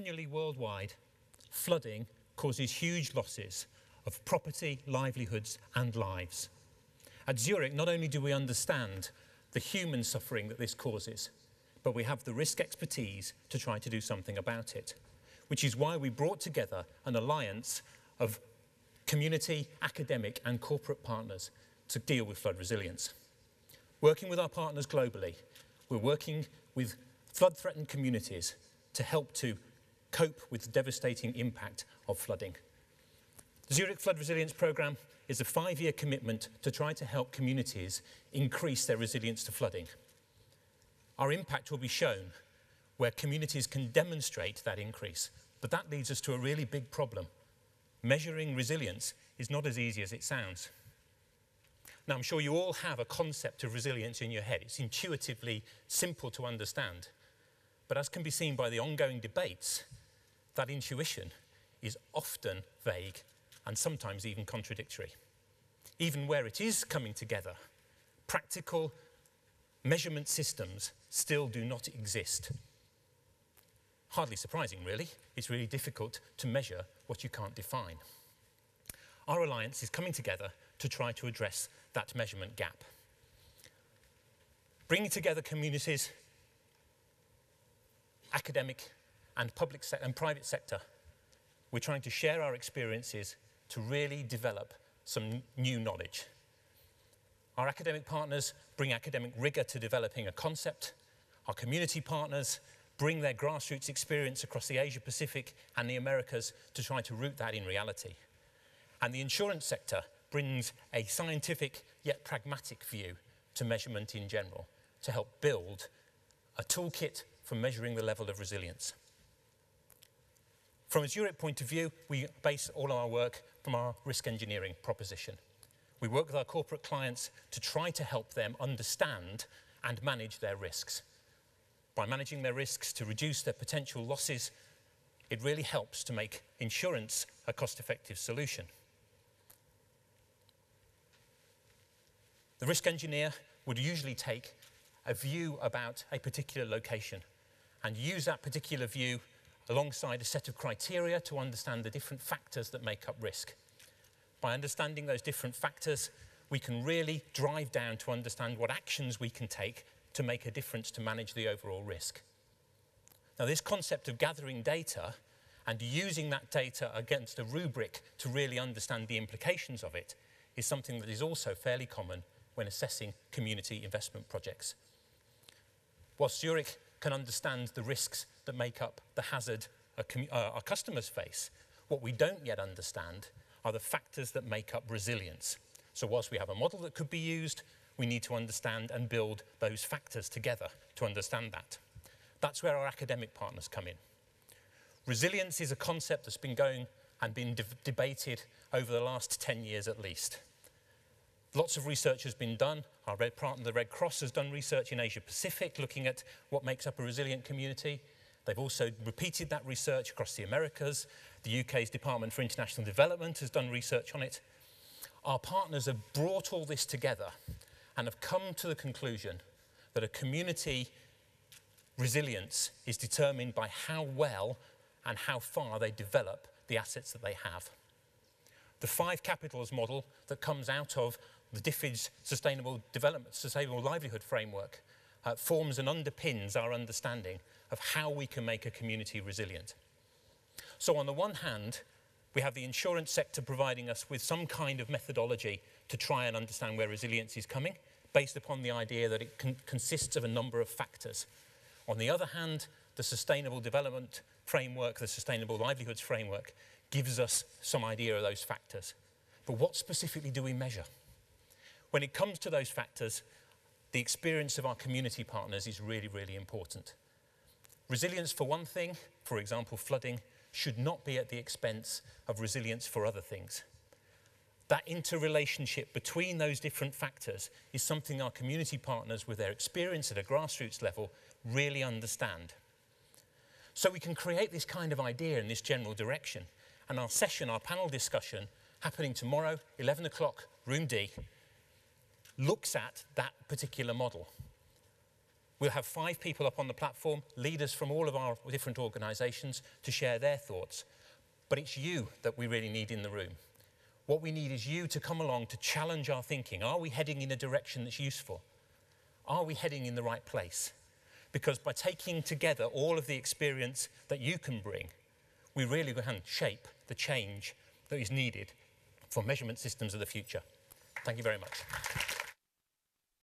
Annually worldwide, flooding causes huge losses of property, livelihoods and lives. At Zurich, not only do we understand the human suffering that this causes, but we have the risk expertise to try to do something about it, which is why we brought together an alliance of community, academic and corporate partners to deal with flood resilience. Working with our partners globally, we're working with flood-threatened communities to help to cope with the devastating impact of flooding. The Zurich Flood Resilience Programme is a 5-year commitment to try to help communities increase their resilience to flooding. Our impact will be shown where communities can demonstrate that increase, but that leads us to a really big problem. Measuring resilience is not as easy as it sounds. Now, I'm sure you all have a concept of resilience in your head. It's intuitively simple to understand. But as can be seen by the ongoing debates, that intuition is often vague and sometimes even contradictory. Even where it is coming together, practical measurement systems still do not exist. Hardly surprising, really. It's really difficult to measure what you can't define. Our alliance is coming together to try to address that measurement gap. Bringing together communities, academic and public and private sector, we're trying to share our experiences to really develop some new knowledge. Our academic partners bring academic rigor to developing a concept. Our community partners bring their grassroots experience across the Asia Pacific and the Americas to try to root that in reality. And the insurance sector brings a scientific yet pragmatic view to measurement in general to help build a toolkit for measuring the level of resilience. From a Zurich point of view, we base all our work from our risk engineering proposition. We work with our corporate clients to try to help them understand and manage their risks. By managing their risks to reduce their potential losses, it really helps to make insurance a cost-effective solution. The risk engineer would usually take a view about a particular location and use that particular view alongside a set of criteria to understand the different factors that make up risk. By understanding those different factors, we can really drive down to understand what actions we can take to make a difference to manage the overall risk. Now, this concept of gathering data and using that data against a rubric to really understand the implications of it is something that is also fairly common when assessing community investment projects. Whilst Zurich can understand the risks that make up the hazard our customers face, what we don't yet understand are the factors that make up resilience. So whilst we have a model that could be used, we need to understand and build those factors together to understand that. That's where our academic partners come in. Resilience is a concept that's been going and been debated over the last 10 years at least. Lots of research has been done. Our partner, the Red Cross, has done research in Asia Pacific looking at what makes up a resilient community. They've also repeated that research across the Americas. The UK's Department for International Development has done research on it. Our partners have brought all this together and have come to the conclusion that a community resilience is determined by how well and how far they develop the assets that they have. The 5 capitals model that comes out of the DFID's Sustainable Livelihood Framework forms and underpins our understanding of how we can make a community resilient. So on the one hand, we have the insurance sector providing us with some kind of methodology to try and understand where resilience is coming, based upon the idea that it consists of a number of factors. On the other hand, the Sustainable Development Framework, the Sustainable Livelihoods Framework, gives us some idea of those factors. But what specifically do we measure? When it comes to those factors, the experience of our community partners is really, really important. Resilience for one thing, for example, flooding, should not be at the expense of resilience for other things. That interrelationship between those different factors is something our community partners, with their experience at a grassroots level, really understand. So we can create this kind of idea in this general direction. And our session, our panel discussion, happening tomorrow, 11 o'clock, room D, looks at that particular model. We'll have 5 people up on the platform, leaders from all of our different organisations, to share their thoughts. But it's you that we really need in the room. What we need is you to come along to challenge our thinking. Are we heading in a direction that's useful? Are we heading in the right place? Because by taking together all of the experience that you can bring, we really can shape the change that is needed for measurement systems of the future. Thank you very much.